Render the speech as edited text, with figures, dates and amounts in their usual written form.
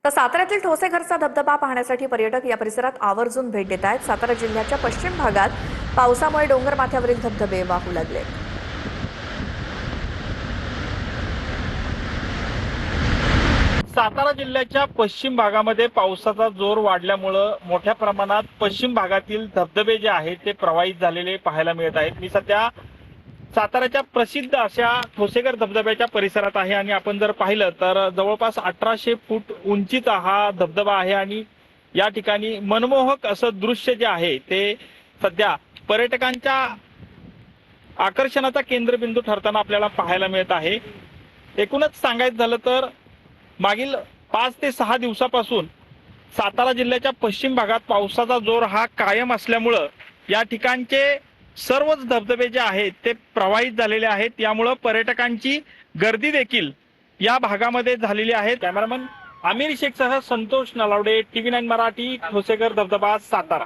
तर साताऱ्यातील ठोसेघरचा धबधबा पाहण्यासाठी पर्यटक या परिसरात आवर्जून भेट देत आहेत। सातारा जिल्ह्याच्या पश्चिम भागात पावसामुळे डोंगर माथ्यावरील धबधबे वाहू लागले। सातारा जिल्ह्याच्या पश्चिम भागामध्ये पावसाचा जोर वाढल्यामुळं मोठ्या प्रमाणात पश्चिम भागातील धबधबे जे आहेत ते प्रवाहित झालेले पाहायला मिळत आहेत। मी सध्या साताऱ्याच्या प्रसिद्ध अशा ठोसेघर धबधब्याच्या परिसरात आहे आणि आपण जर पाहिलं तर जवळपास 1800 फूट उंचीचा हा धबधबा आहे आणि या ठिकाणी मनमोहक असं दृश्य जे आहे ते सध्या पर्यटकांच्या आकर्षणाचा केंद्रबिंदू ठरताना आपल्याला पाहायला मिळत आहे। एकूणच सांगायचं झालं तर मागील 5 ते 6 दिवसापासून सातारा जिल्ह्याच्या पश्चिम भागात पावसाचा जोर हा कायम असल्यामुळं या ठिकाणचे सर्वच धबधबे जे आहेत ते प्रवाहित झालेले आहेत। यामुळं पर्यटकांची गर्दी देखील या भागामध्ये झालेली आहे। कॅमेरामन आमिर शेखसह संतोष नलावडे, TV9 मराठी, ठोसेघर धबधबा, सातारा।